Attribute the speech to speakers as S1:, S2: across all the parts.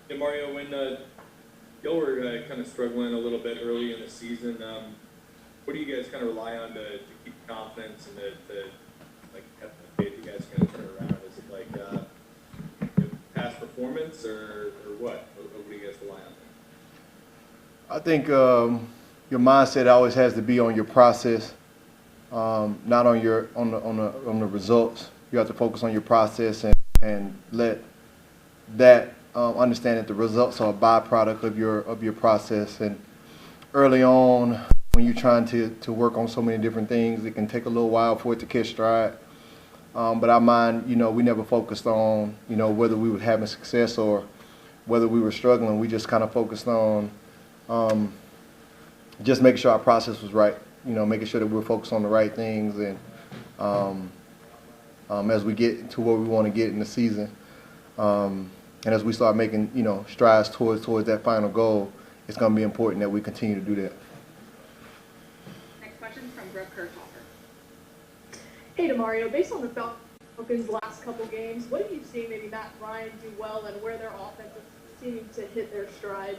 S1: Demario, when y'all were kind of struggling a little bit early in the season, what do you guys kind of rely on to keep confidence and to like have the faith you guys kind of turn around? Is it like past performance or what? What do you guys rely on?
S2: I think your mindset always has to be on your process, not on the results. You have to focus on your process and let that understand that the results are a byproduct of your process. And early on, when you're trying to work on so many different things, it can take a little while for it to catch stride. But our mind, we never focused on, whether we were having success or whether we were struggling. We just kind of focused on just making sure our process was right, making sure that we're focused on the right things. And as we get to where we want to get in the season, and as we start making, strides towards that final goal, it's going to be important that we continue to do that.
S3: Next question from Brooke Kirchhofer.
S4: Hey, Demario, based on the Falcons' last couple games, what have you seen maybe Matt Ryan do well and where their offense is seeming to hit their stride?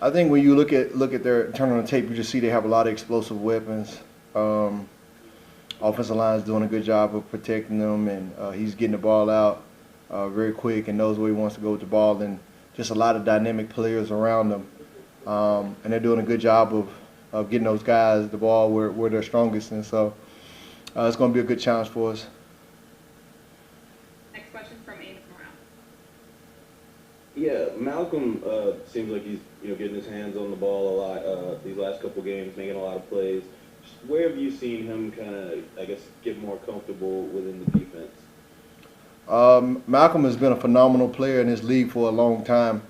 S2: I think when you look at their turn on the tape, you just see they have a lot of explosive weapons. Offensive line is doing a good job of protecting them, and he's getting the ball out very quick and knows where he wants to go with the ball, and just a lot of dynamic players around them. And they're doing a good job of getting those guys the ball where they're strongest, and so it's going to be a good challenge for us.
S3: Next question from Amos Morale.
S5: Yeah, Malcolm seems like he's getting his hands on the ball a lot these last couple games, making a lot of plays. Where have you seen him kind of, I guess, get more comfortable within the defense?
S2: Malcolm has been a phenomenal player in this league for a long time,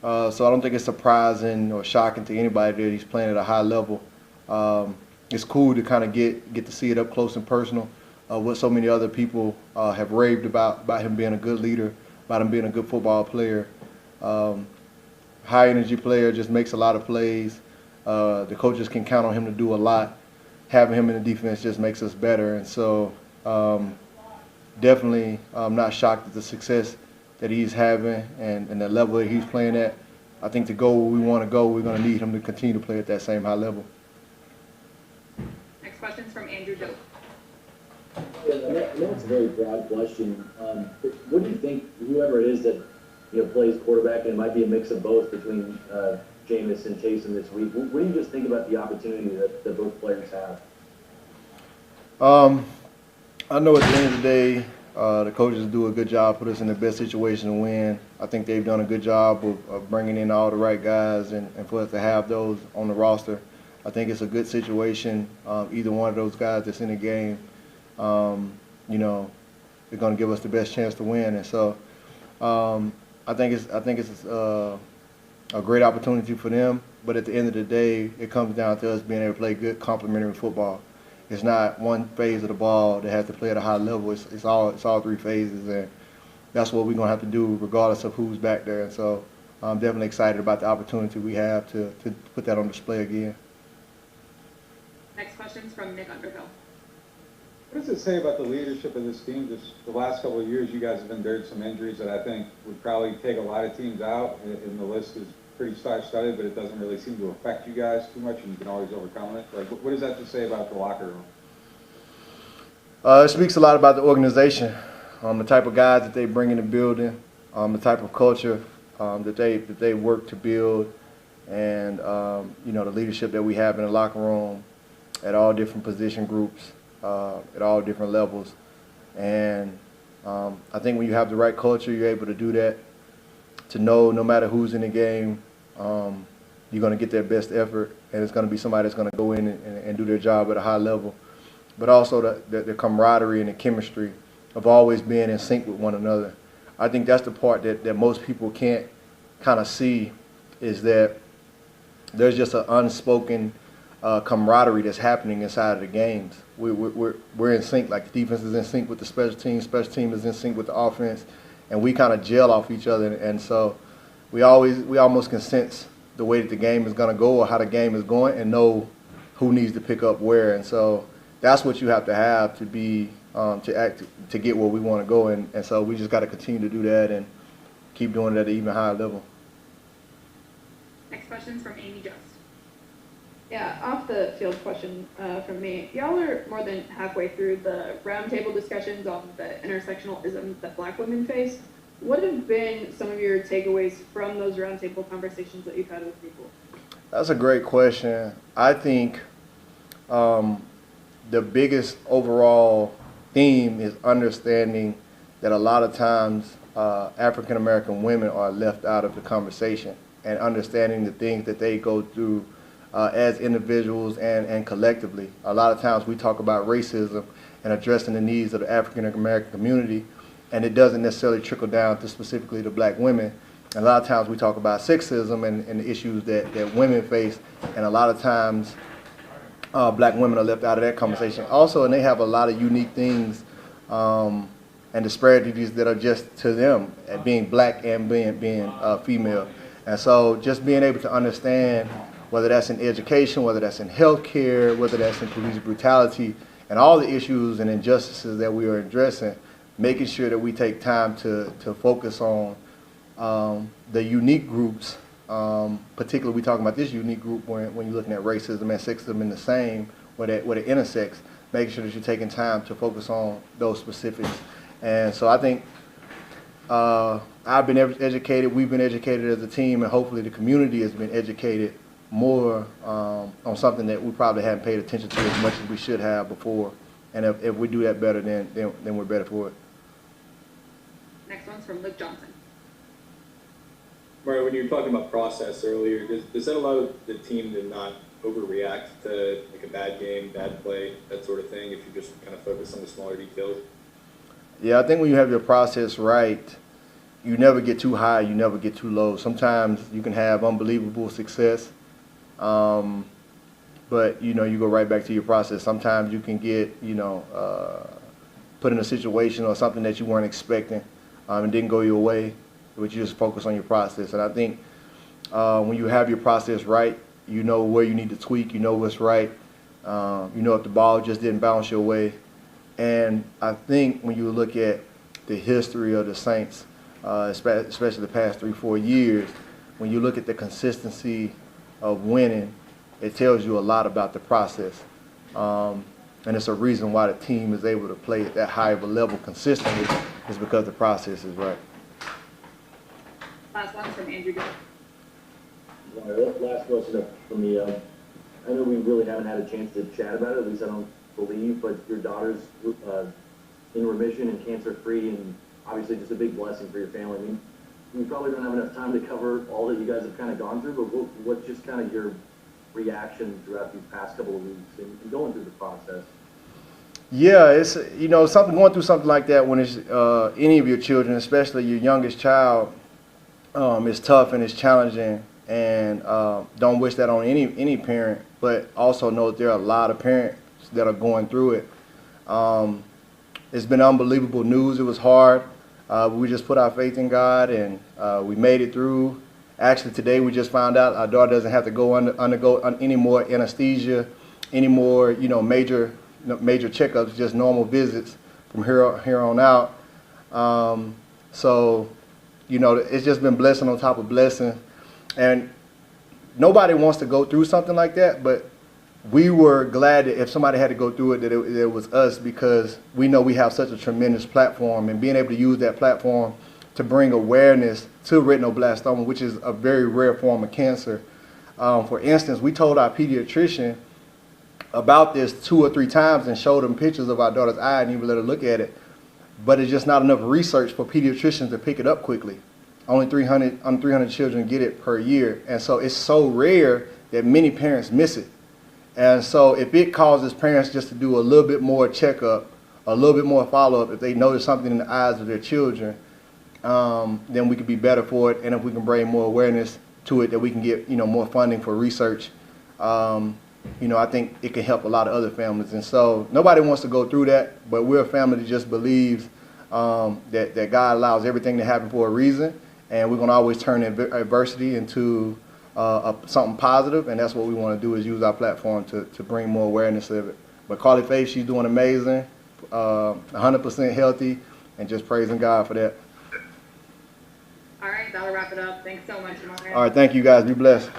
S2: so I don't think it's surprising or shocking to anybody that he's playing at a high level. It's cool to kind of get to see it up close and personal. What so many other people have raved about him being a good leader, about him being a good football player. High energy player, just makes a lot of plays. The coaches can count on him to do a lot. Having him in the defense just makes us better, and so definitely not shocked at the success that he's having and the level that he's playing at. I think to go where we want to go, we're going to need him to continue to play at that same high level.
S3: Next question's from Andrew Dope.
S6: Yeah, I know it's a very broad question. What do you think, whoever it is that plays quarterback, and it might be a mix of both between Jameis and Taysom this week, what do you just think about the opportunity that both players have?
S2: I know at the end of the day, the coaches do a good job, put us in the best situation to win. I think they've done a good job of bringing in all the right guys and for us to have those on the roster. I think it's a good situation. Either one of those guys that's in the game, they're going to give us the best chance to win. And so I think it's a great opportunity for them. But at the end of the day, it comes down to us being able to play good complementary football. It's not one phase of the ball that has to play at a high level. It's all three phases, and that's what we're going to have to do regardless of who's back there. And so I'm definitely excited about the opportunity we have to put that on display again.
S3: Next question's from Nick Underhill.
S7: What does it say about the leadership of this team? Just the last couple of years, you guys have endured some injuries that I think would probably take a lot of teams out, and the list is pretty star-studded, but it doesn't really seem to affect you guys too much, and you can always overcome it. Like, what does that just say about the locker room?
S2: It speaks a lot about the organization, the type of guys that they bring in the building, the type of culture that they work to build, and the leadership that we have in the locker room at all different position groups, at all different levels. And I think when you have the right culture, you're able to do that, to know no matter who's in the game, you're going to get their best effort, and it's going to be somebody that's going to go in and do their job at a high level. But also the camaraderie and the chemistry of always being in sync with one another. I think that's the part that most people can't kind of see, is that there's just an unspoken camaraderie that's happening inside of the games. We're in sync, like the defense is in sync with the special team is in sync with the offense, and we kind of gel off each other. And so we almost can sense the way that the game is going to go or how the game is going, and know who needs to pick up where. And so that's what you have to be to get where we want to go. And so we just got to continue to do that and keep doing it at an even higher level.
S3: Next question's from Amy Just.
S4: Yeah, off the field question from me. Y'all are more than halfway through the roundtable discussions on the intersectionalism that Black women face. What have been some of your takeaways from those roundtable conversations that you've had with people?
S2: That's a great question. I think the biggest overall theme is understanding that a lot of times African American women are left out of the conversation, and understanding the things that they go through as individuals and collectively. A lot of times we talk about racism and addressing the needs of the African American community, and it doesn't necessarily trickle down to specifically to Black women. And a lot of times we talk about sexism and the issues that women face, and a lot of times Black women are left out of that conversation also, and they have a lot of unique things and disparities that are just to them, being Black and being female. And so just being able to understand, whether that's in education, whether that's in healthcare, whether that's in police brutality, and all the issues and injustices that we are addressing, making sure that we take time to focus on the unique groups, particularly we talking about this unique group when you're looking at racism and sexism in the same, where it intersects, making sure that you're taking time to focus on those specifics. And so I think I've been educated, we've been educated as a team, and hopefully the community has been educated more on something that we probably haven't paid attention to as much as we should have before. And if we do that better, then we're better for it.
S3: Next one's from Luke Johnson.
S1: Mario, when you were talking about process earlier, does that allow the team to not overreact to like a bad game, bad play, that sort of thing, if you just kind of focus on the smaller details?
S2: Yeah, I think when you have your process right, you never get too high, you never get too low. Sometimes you can have unbelievable success, but you go right back to your process. Sometimes you can get put in a situation or something that you weren't expecting and didn't go your way, but you just focus on your process. And I think when you have your process right, you know where you need to tweak, you know what's right, you know if the ball just didn't bounce your way. And I think when you look at the history of the Saints, especially the past 3-4 years, when you look at the consistency of winning, it tells you a lot about the process. And it's a reason why the team is able to play at that high of a level consistently, is because the process is right.
S3: Last one's from Andrew Gill.
S6: Last question for me. I know we really haven't had a chance to chat about it, at least I don't believe, but your daughter's in remission and cancer-free, and obviously just a big blessing for your family. I mean, we probably don't have enough time to cover all that you guys have kind of gone through, but what's just kind of your reaction throughout these past couple of weeks and going through the process?
S2: Yeah, it's something going through something like that when it's any of your children, especially your youngest child, it's tough and it's challenging, and don't wish that on any parent, but also know that there are a lot of parents that are going through it. It's been unbelievable news. It was hard. We just put our faith in God, and we made it through. Actually, today we just found out our daughter doesn't have to undergo any more anesthesia, any more major checkups, just normal visits from here on out. So it's just been blessing on top of blessing, and nobody wants to go through something like that, but we were glad that if somebody had to go through it, that it was us, because we know we have such a tremendous platform, and being able to use that platform to bring awareness to retinoblastoma, which is a very rare form of cancer. For instance, we told our pediatrician about this 2 or 3 times and showed him pictures of our daughter's eye and even let her look at it, but it's just not enough research for pediatricians to pick it up quickly. Only 300 children get it per year, and so it's so rare that many parents miss it. And so if it causes parents just to do a little bit more checkup, a little bit more follow-up, if they notice something in the eyes of their children, then we could be better for it. And if we can bring more awareness to it, that we can get more funding for research, I think it can help a lot of other families. And so nobody wants to go through that, but we're a family that just believes that God allows everything to happen for a reason, and we're going to always turn adversity into something positive, and that's what we want to do, is use our platform to bring more awareness of it. But Carly Faith, she's doing amazing, 100% healthy, and just praising God for that.
S3: All right, that'll wrap it up. Thanks so much, Demario.
S2: All right, thank you guys. Be blessed.